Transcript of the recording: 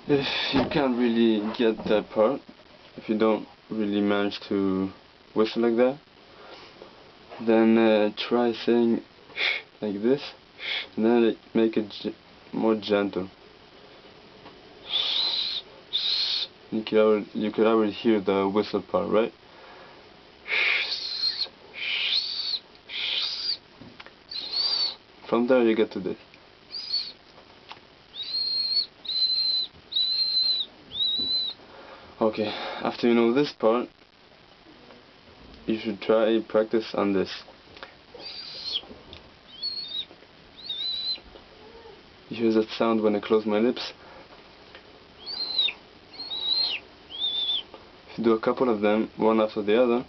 If you can't really get that part, if you don't really manage to whistle like that, then try saying like this, and then make it more gentle. You could already hear the whistle part, right? From there you get to this. Okay, after you know this part, you should try practice on this. You hear that sound when I close my lips? If you do a couple of them, one after the other,